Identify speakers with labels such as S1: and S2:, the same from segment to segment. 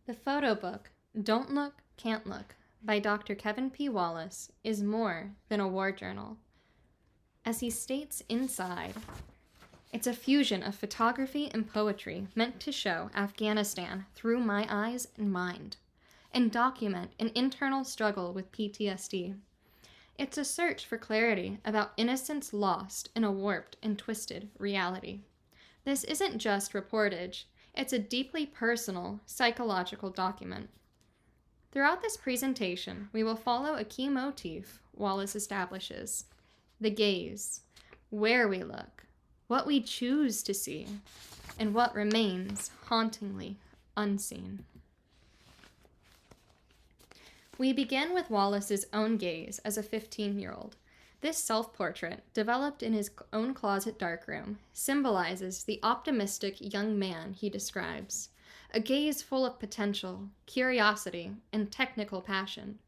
S1: The photo book, Don't Look, Can't Look, by Dr. Kevin P. Wallace, is more than a war journal. As he states inside, it's a fusion of photography and poetry meant to show Afghanistan through my eyes and mind, and document an internal struggle with PTSD. It's a search for clarity about innocence lost in a warped and twisted reality. This isn't just reportage, it's a deeply personal, psychological document. Throughout this presentation, we will follow a key motif Wallace establishes: the gaze, where we look, what we choose to see, and what remains hauntingly unseen. We begin with Wallace's own gaze as a 15-year-old. This self-portrait, developed in his own closet darkroom, symbolizes the optimistic young man he describes, a gaze full of potential, curiosity, and technical passion.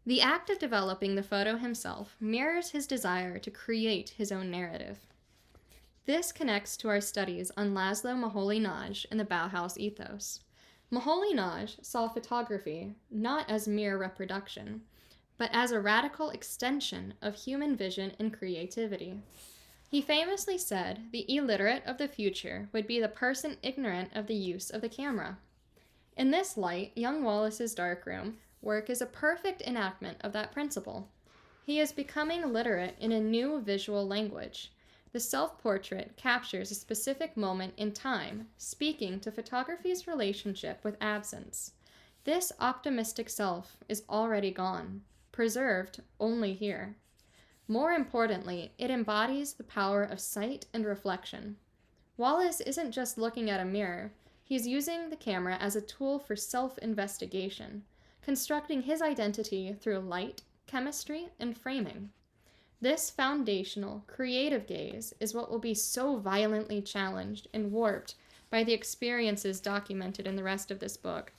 S1: The act of developing the photo himself mirrors his desire to create his own narrative. This connects to our studies on Laszlo Moholy-Nagy and the Bauhaus ethos. Moholy-Nagy saw photography not as mere reproduction, but as a radical extension of human vision and creativity. He famously said the illiterate of the future would be the person ignorant of the use of the camera. In this light, young Wallace's darkroom work is a perfect enactment of that principle. He is becoming literate in a new visual language. The self-portrait captures a specific moment in time, speaking to photography's relationship with absence. This optimistic self is already gone, preserved only here. More importantly, it embodies the power of sight and reflection. Wallace isn't just looking at a mirror, he's using the camera as a tool for self-investigation, constructing his identity through light, chemistry, and framing. This foundational, creative gaze is what will be so violently challenged and warped by the experiences documented in the rest of this book.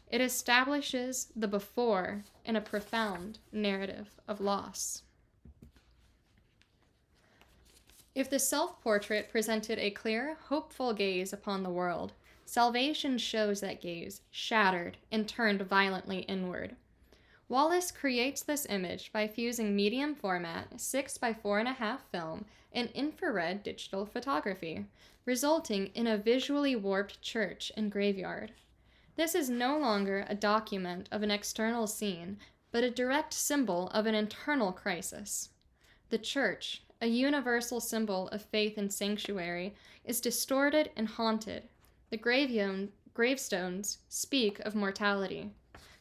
S1: It establishes the before in a profound narrative of loss. If the self-portrait presented a clear, hopeful gaze upon the world, Salvation shows that gaze, shattered and turned violently inward. Wallace creates this image by fusing medium format 6x4.5 film and infrared digital photography, resulting in a visually warped church and graveyard. This is no longer a document of an external scene, but a direct symbol of an internal crisis. The church, a universal symbol of faith and sanctuary, is distorted and haunted. The gravestones speak of mortality.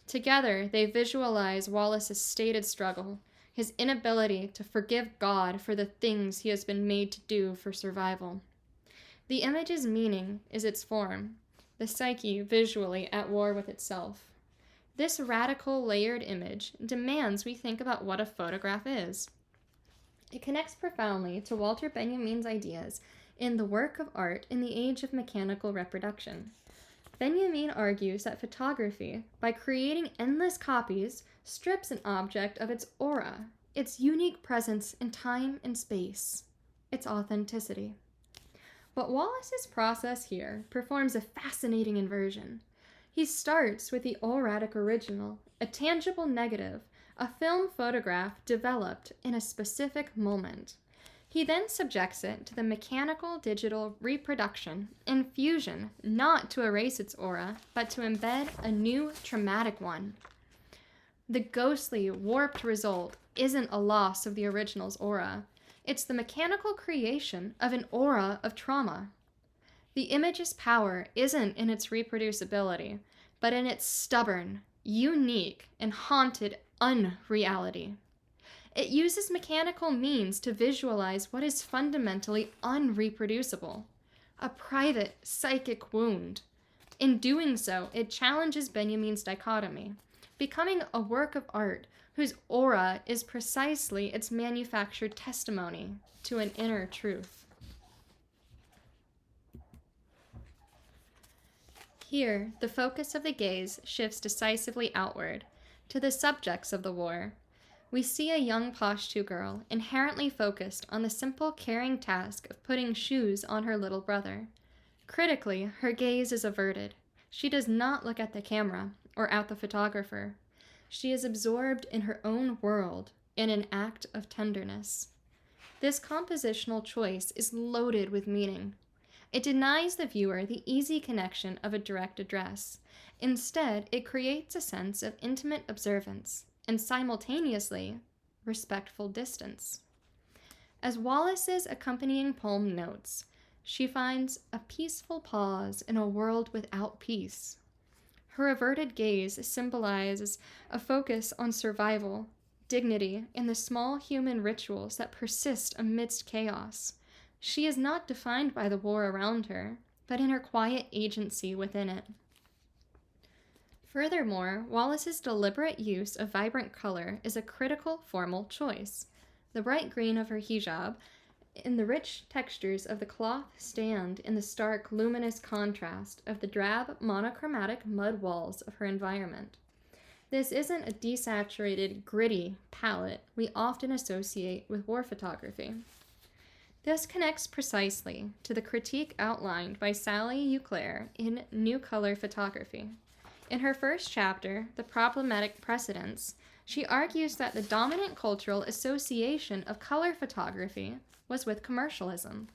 S1: Together, they visualize Wallace's stated struggle, his inability to forgive God for the things he has been made to do for survival. The image's meaning is its form, the psyche visually at war with itself. This radical, layered image demands we think about what a photograph is. It connects profoundly to Walter Benjamin's ideas in The Work of Art in the Age of Mechanical Reproduction. Benjamin argues that photography, by creating endless copies, strips an object of its aura, its unique presence in time and space, its authenticity. But Wallace's process here performs a fascinating inversion. He starts with the auratic original, a tangible negative, a film photograph developed in a specific moment. He then subjects it to the mechanical digital reproduction and fusion, not to erase its aura, but to embed a new traumatic one. The ghostly, warped result isn't a loss of the original's aura. It's the mechanical creation of an aura of trauma. The image's power isn't in its reproducibility, but in its stubborn, unique, and haunted unreality. It uses mechanical means to visualize what is fundamentally unreproducible, a private psychic wound. In doing so, it challenges Benjamin's dichotomy, becoming a work of art whose aura is precisely its manufactured testimony to an inner truth. Here, the focus of the gaze shifts decisively outward, to the subjects of the war. We see a young Pashtu girl inherently focused on the simple, caring task of putting shoes on her little brother. Critically, her gaze is averted. She does not look at the camera or at the photographer. She is absorbed in her own world in an act of tenderness. This compositional choice is loaded with meaning. It denies the viewer the easy connection of a direct address. Instead, it creates a sense of intimate observance and simultaneously respectful distance. As Wallace's accompanying poem notes, she finds a peaceful pause in a world without peace. Her averted gaze symbolizes a focus on survival, dignity, and the small human rituals that persist amidst chaos. She is not defined by the war around her, but in her quiet agency within it. Furthermore, Wallace's deliberate use of vibrant color is a critical formal choice. The bright green of her hijab and the rich textures of the cloth stand in the stark, luminous contrast of the drab, monochromatic mud walls of her environment. This isn't a desaturated, gritty palette we often associate with war photography. This connects precisely to the critique outlined by Sally Euclair in New Color Photography. In her first chapter, The Problematic Precedents, she argues that the dominant cultural association of color photography was with commercialism,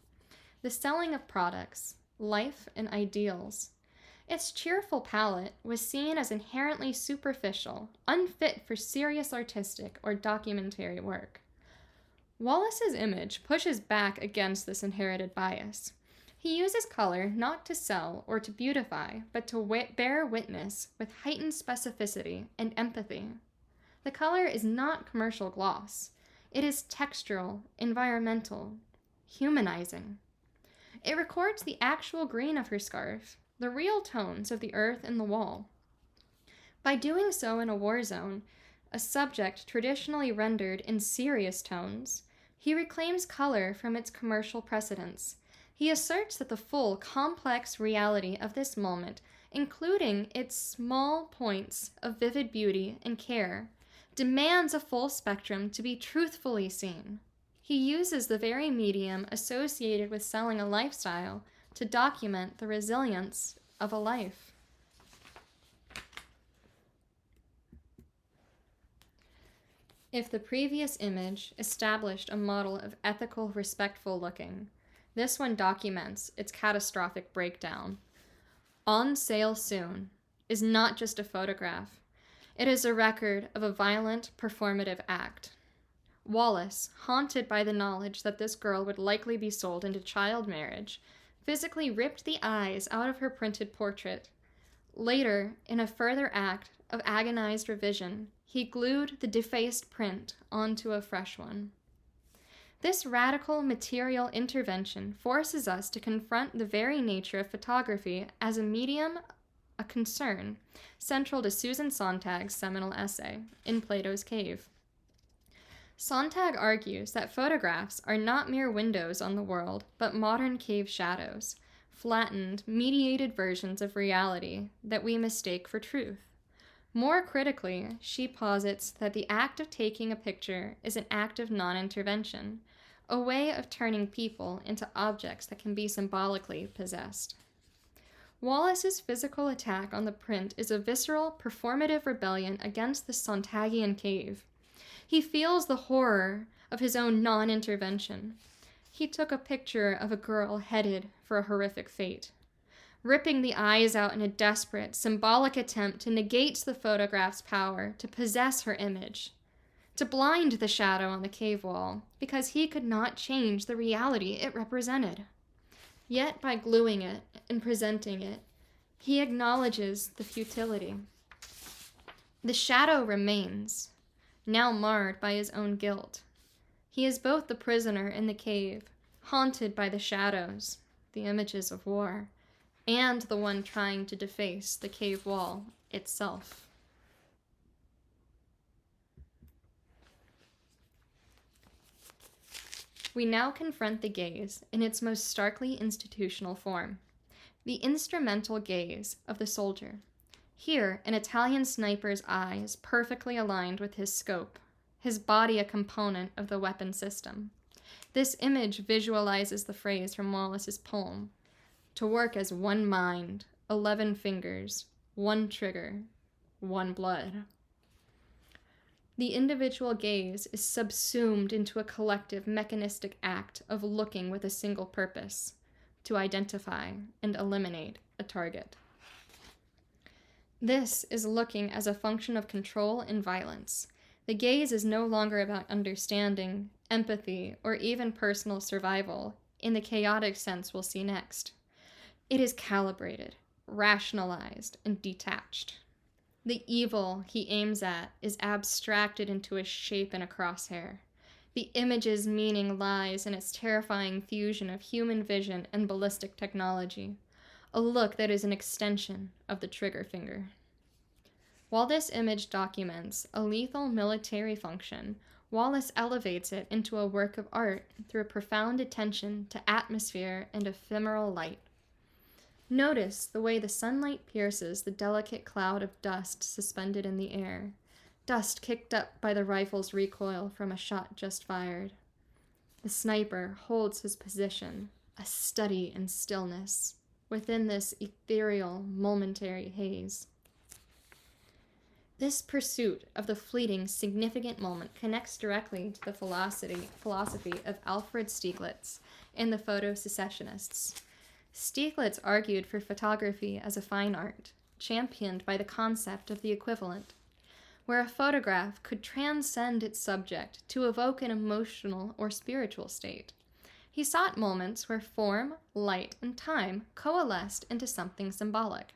S1: the selling of products, life, and ideals. Its cheerful palette was seen as inherently superficial, unfit for serious artistic or documentary work. Wallace's image pushes back against this inherited bias. He uses color not to sell or to beautify, but to bear witness with heightened specificity and empathy. The color is not commercial gloss. It is textural, environmental, humanizing. It records the actual green of her scarf, the real tones of the earth and the wall. By doing so in a war zone, a subject traditionally rendered in serious tones, he reclaims color from its commercial precedents. He asserts that the full, complex reality of this moment, including its small points of vivid beauty and care, demands a full spectrum to be truthfully seen. He uses the very medium associated with selling a lifestyle to document the resilience of a life. If the previous image established a model of ethical, respectful looking, this one documents its catastrophic breakdown. On Sale Soon is not just a photograph. It is a record of a violent, performative act. Wallace, haunted by the knowledge that this girl would likely be sold into child marriage, physically ripped the eyes out of her printed portrait. Later, in a further act of agonized revision, he glued the defaced print onto a fresh one. This radical material intervention forces us to confront the very nature of photography as a medium, a concern, central to Susan Sontag's seminal essay, In Plato's Cave. Sontag argues that photographs are not mere windows on the world, but modern cave shadows, flattened, mediated versions of reality that we mistake for truth. More critically, she posits that the act of taking a picture is an act of non-intervention, a way of turning people into objects that can be symbolically possessed. Wallace's physical attack on the print is a visceral, performative rebellion against the Sontagian cave. He feels the horror of his own non-intervention. He took a picture of a girl headed for a horrific fate, ripping the eyes out in a desperate, symbolic attempt to negate the photograph's power to possess her image, to blind the shadow on the cave wall, because he could not change the reality it represented. Yet by gluing it and presenting it, he acknowledges the futility. The shadow remains, now marred by his own guilt. He is both the prisoner in the cave, haunted by the shadows, the images of war, and the one trying to deface the cave wall itself. We now confront the gaze in its most starkly institutional form, the instrumental gaze of the soldier. Here, an Italian sniper's eye is perfectly aligned with his scope, his body a component of the weapon system. This image visualizes the phrase from Wallace's poem, "To work as one mind, 11 fingers, 1 trigger, 1 blood. The individual gaze is subsumed into a collective mechanistic act of looking with a single purpose, to identify and eliminate a target. This is looking as a function of control and violence. The gaze is no longer about understanding, empathy, or even personal survival, in the chaotic sense we'll see next. It is calibrated, rationalized, and detached. The evil he aims at is abstracted into a shape in a crosshair. The image's meaning lies in its terrifying fusion of human vision and ballistic technology, a look that is an extension of the trigger finger. While this image documents a lethal military function, Wallace elevates it into a work of art through a profound attention to atmosphere and ephemeral light. Notice the way the sunlight pierces the delicate cloud of dust suspended in the air, dust kicked up by the rifle's recoil from a shot just fired. The sniper holds his position, a study in stillness, within this ethereal, momentary haze. This pursuit of the fleeting, significant moment connects directly to the philosophy of Alfred Stieglitz and the photo-secessionists. Stieglitz argued for photography as a fine art, championed by the concept of the equivalent, where a photograph could transcend its subject to evoke an emotional or spiritual state. He sought moments where form, light, and time coalesced into something symbolic.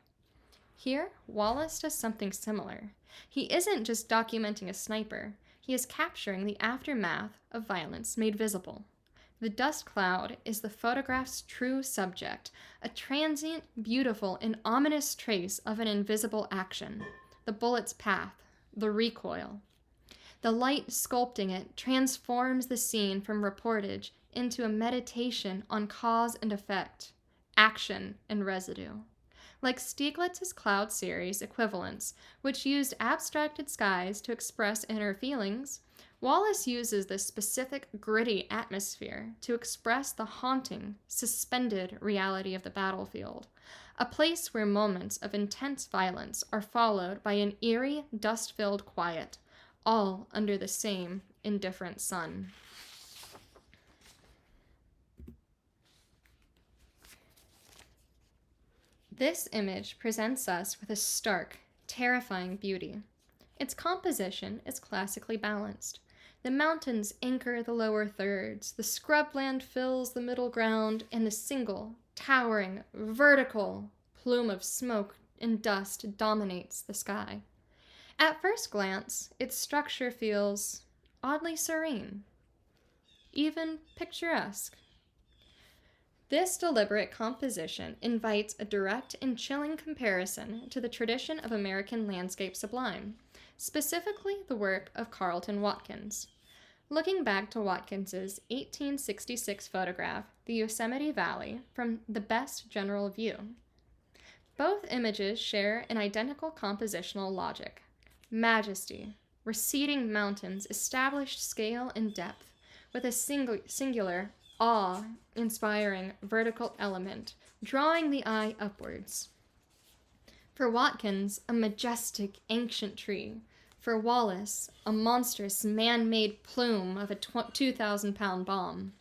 S1: Here, Wallace does something similar. He isn't just documenting a sniper, he is capturing the aftermath of violence made visible. The dust cloud is the photograph's true subject, a transient, beautiful, and ominous trace of an invisible action, the bullet's path, the recoil. The light sculpting it transforms the scene from reportage into a meditation on cause and effect, action and residue. Like Stieglitz's Cloud series equivalents, which used abstracted skies to express inner feelings, Wallace uses this specific gritty atmosphere to express the haunting, suspended reality of the battlefield, a place where moments of intense violence are followed by an eerie, dust-filled quiet, all under the same indifferent sun. This image presents us with a stark, terrifying beauty. Its composition is classically balanced. The mountains anchor the lower thirds, the scrubland fills the middle ground, and the single, towering, vertical plume of smoke and dust dominates the sky. At first glance, its structure feels oddly serene, even picturesque. This deliberate composition invites a direct and chilling comparison to the tradition of American landscape sublime, specifically the work of Carleton Watkins. Looking back to Watkins's 1866 photograph, the Yosemite Valley, from the best general view. Both images share an identical compositional logic: majesty, receding mountains, established scale and depth, with a singular, awe-inspiring vertical element, drawing the eye upwards. For Watkins, a majestic, ancient tree. For Wallace, a monstrous, man-made plume of a 2,000-pound bomb.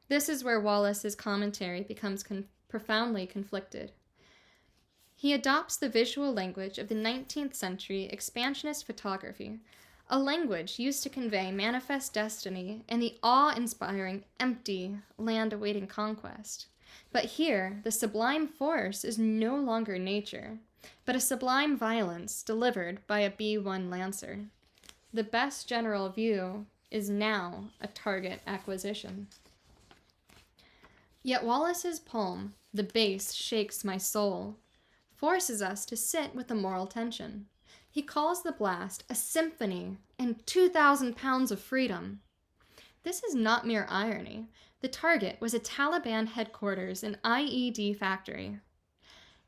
S1: This is where Wallace's commentary becomes profoundly conflicted. He adopts the visual language of the 19th century expansionist photography, a language used to convey manifest destiny and the awe-inspiring, empty land awaiting conquest. But here, the sublime force is no longer nature, but a sublime violence delivered by a B-1 Lancer. The best general view is now a target acquisition. Yet Wallace's poem, "The Bass Shakes My Soul," forces us to sit with the moral tension. He calls the blast a symphony and 2,000 pounds of freedom. This is not mere irony. The target was a Taliban headquarters and IED factory.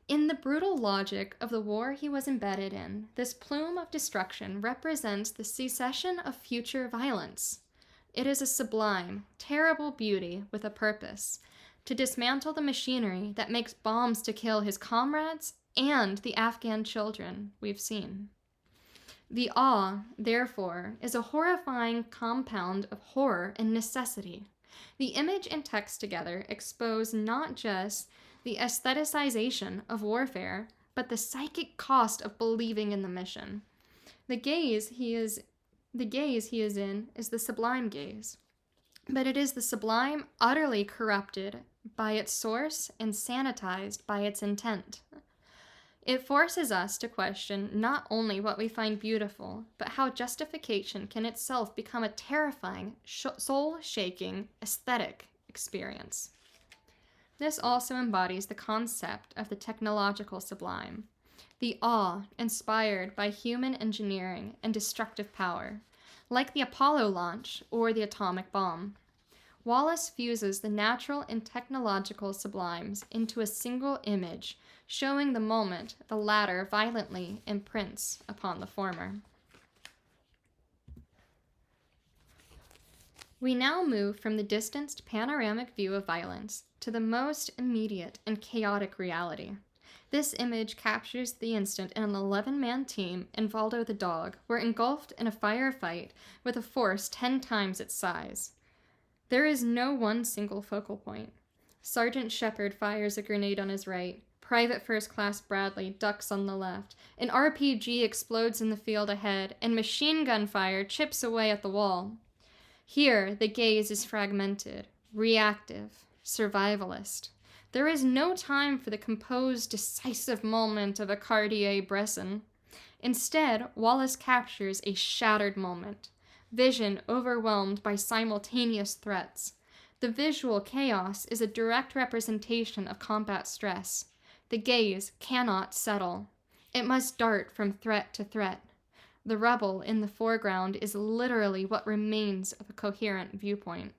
S1: In the brutal logic of the war he was embedded in, this plume of destruction represents the cessation of future violence. It is a sublime, terrible beauty with a purpose, to dismantle the machinery that makes bombs to kill his comrades and the Afghan children we've seen. The awe, therefore, is a horrifying compound of horror and necessity. The image and text together expose not just the aestheticization of warfare, but the psychic cost of believing in the mission. The gaze he is in is the sublime gaze, but it is the sublime utterly corrupted by its source and sanitized by its intent. It forces us to question not only what we find beautiful, but how justification can itself become a terrifying, soul-shaking aesthetic experience. This also embodies the concept of the technological sublime, the awe inspired by human engineering and destructive power, like the Apollo launch or the atomic bomb. Wallace fuses the natural and technological sublimes into a single image, showing the moment the latter violently imprints upon the former. We now move from the distanced panoramic view of violence to the most immediate and chaotic reality. This image captures the instant an 11-man team and Valdo the dog were engulfed in a firefight with a force 10 times its size. There is no one single focal point. Sergeant Shepard fires a grenade on his right. Private First Class Bradley ducks on the left. An RPG explodes in the field ahead, and machine gun fire chips away at the wall. Here, the gaze is fragmented, reactive, survivalist. There is no time for the composed, decisive moment of a Cartier-Bresson. Instead, Wallace captures a shattered moment, vision overwhelmed by simultaneous threats. The visual chaos is a direct representation of combat stress. The gaze cannot settle. It must dart from threat to threat. The rubble in the foreground is literally what remains of a coherent viewpoint.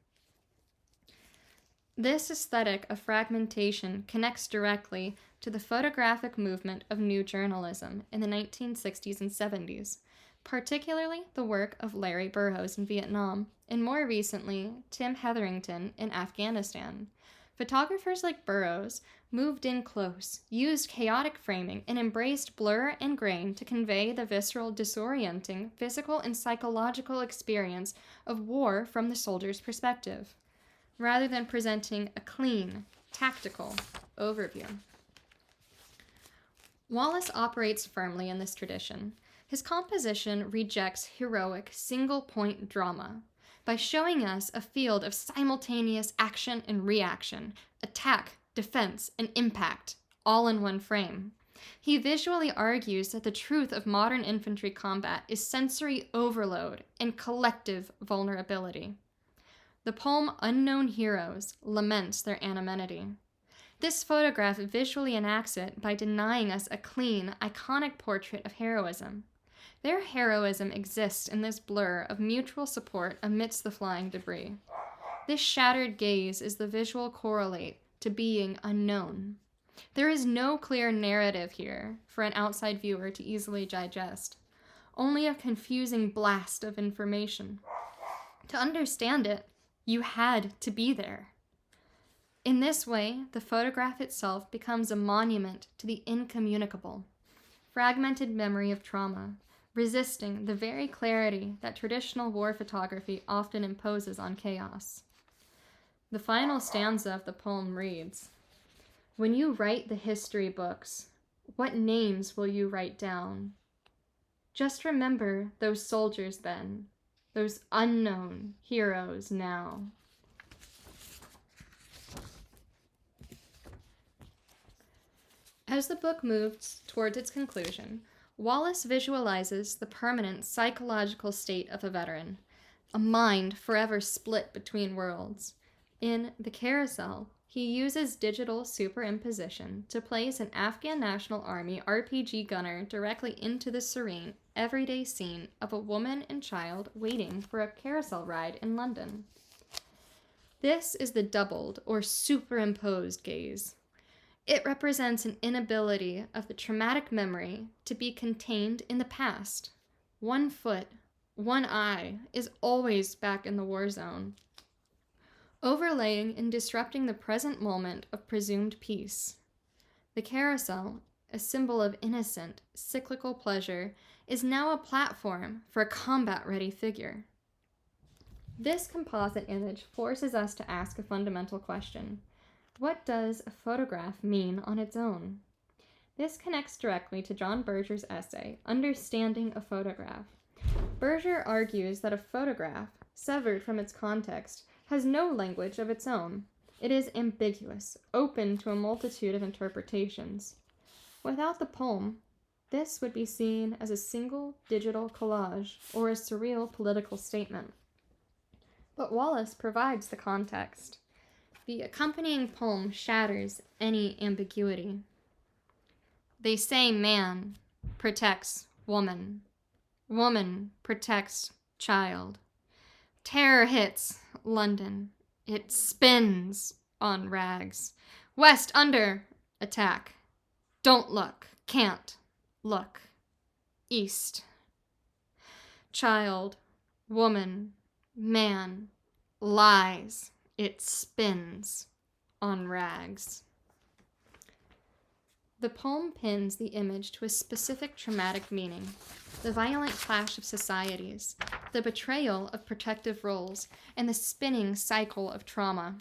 S1: This aesthetic of fragmentation connects directly to the photographic movement of new journalism in the 1960s and 70s, particularly the work of Larry Burroughs in Vietnam, and more recently, Tim Hetherington in Afghanistan. Photographers like Burroughs moved in close, used chaotic framing, and embraced blur and grain to convey the visceral, disorienting, physical and psychological experience of war from the soldier's perspective, rather than presenting a clean, tactical overview. Wallace operates firmly in this tradition. His composition rejects heroic, single-point drama by showing us a field of simultaneous action and reaction, attack, defense, and impact, all in one frame. He visually argues that the truth of modern infantry combat is sensory overload and collective vulnerability. The poem Unknown Heroes laments their anonymity. This photograph visually enacts it by denying us a clean, iconic portrait of heroism. Their heroism exists in this blur of mutual support amidst the flying debris. This shattered gaze is the visual correlate to being unknown. There is no clear narrative here for an outside viewer to easily digest, only a confusing blast of information. To understand it, you had to be there. In this way, the photograph itself becomes a monument to the incommunicable, fragmented memory of trauma, resisting the very clarity that traditional war photography often imposes on chaos. The final stanza of the poem reads, "When you write the history books, what names will you write down? Just remember those soldiers then, those unknown heroes now." As the book moves towards its conclusion, Wallace visualizes the permanent psychological state of a veteran, a mind forever split between worlds. In The Carousel, he uses digital superimposition to place an Afghan National Army RPG gunner directly into the serene, everyday scene of a woman and child waiting for a carousel ride in London. This is the doubled or superimposed gaze. It represents an inability of the traumatic memory to be contained in the past. One foot, one eye is always back in the war zone. overlaying and disrupting the present moment of presumed peace. The carousel, a symbol of innocent, cyclical pleasure, is now a platform for a combat-ready figure. This composite image forces us to ask a fundamental question. What does a photograph mean on its own? This connects directly to John Berger's essay, Understanding a Photograph. Berger argues that a photograph, severed from its context, has no language of its own. It is ambiguous, open to a multitude of interpretations. Without the poem, this would be seen as a single digital collage or a surreal political statement. But Wallace provides the context. The accompanying poem shatters any ambiguity. They say man protects woman. Woman protects child. Terror hits London. It spins on rags. West under attack. Don't look. Can't look. East. Child. Woman. Man. Lies. It spins on rags. The poem pins the image to a specific traumatic meaning, the violent clash of societies, the betrayal of protective roles, and the spinning cycle of trauma.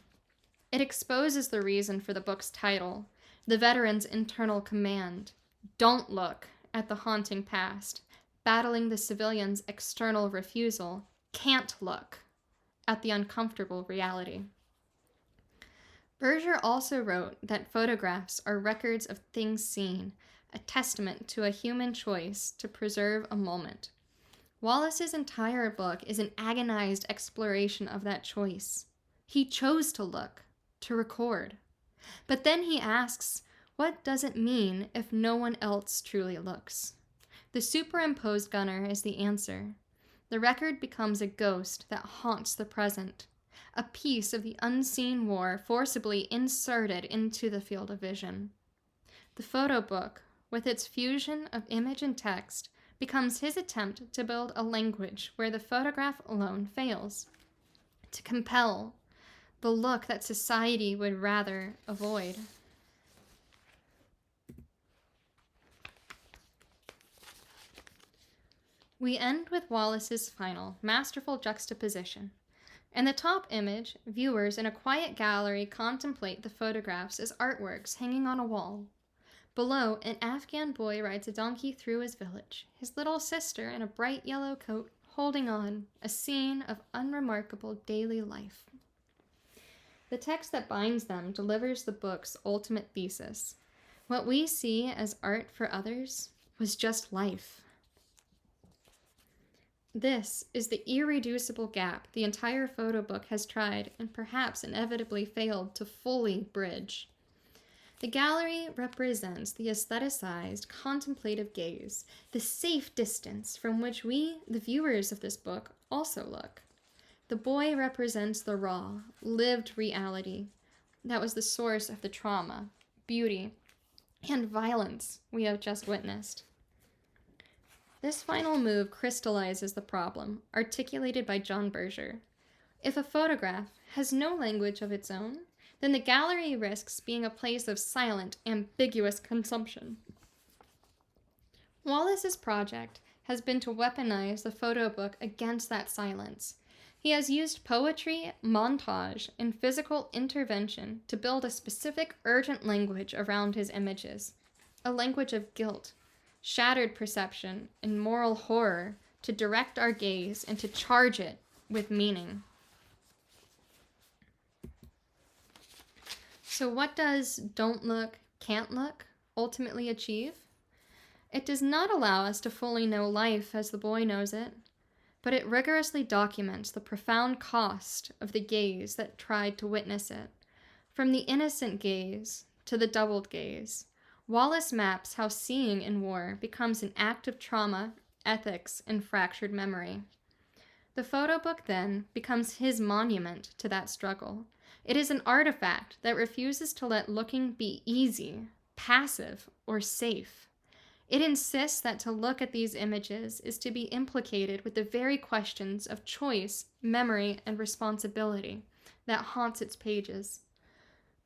S1: It exposes the reason for the book's title, the veteran's internal command, don't look, at the haunting past, battling the civilian's external refusal, can't look, at the uncomfortable reality. Berger also wrote that photographs are records of things seen, a testament to a human choice to preserve a moment. Wallace's entire book is an agonized exploration of that choice. He chose to look, to record. But then he asks, what does it mean if no one else truly looks? The superimposed gunner is the answer. The record becomes a ghost that haunts the present, a piece of the unseen war forcibly inserted into the field of vision. The photo book, with its fusion of image and text, becomes his attempt to build a language where the photograph alone fails, to compel the look that society would rather avoid. We end with Wallace's final, masterful juxtaposition. In the top image, viewers in a quiet gallery contemplate the photographs as artworks hanging on a wall. Below, an Afghan boy rides a donkey through his village, his little sister in a bright yellow coat holding on, a scene of unremarkable daily life. The text that binds them delivers the book's ultimate thesis. What we see as art for others was just life. This is the irreducible gap the entire photo book has tried and perhaps inevitably failed to fully bridge. The gallery represents the aestheticized, contemplative gaze, the safe distance from which we, the viewers of this book, also look. The boy represents the raw, lived reality that was the source of the trauma, beauty, and violence we have just witnessed. This final move crystallizes the problem, articulated by John Berger. If a photograph has no language of its own, then the gallery risks being a place of silent, ambiguous consumption. Wallace's project has been to weaponize the photo book against that silence. He has used poetry, montage, and physical intervention to build a specific, urgent language around his images, a language of guilt, shattered perception, and moral horror to direct our gaze and to charge it with meaning. So what does don't look, can't look ultimately achieve? It does not allow us to fully know life as the boy knows it, but it rigorously documents the profound cost of the gaze that tried to witness it. From the innocent gaze to the doubled gaze, Wallace maps how seeing in war becomes an act of trauma, ethics, and fractured memory. The photo book, then, becomes his monument to that struggle. It is an artifact that refuses to let looking be easy, passive, or safe. It insists that to look at these images is to be implicated with the very questions of choice, memory, and responsibility that haunts its pages.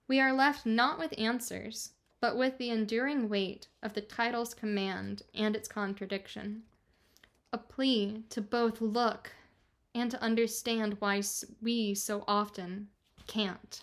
S1: We are left not with answers, but with the enduring weight of the title's command and its contradiction. A plea to both look and to understand why we so often can't.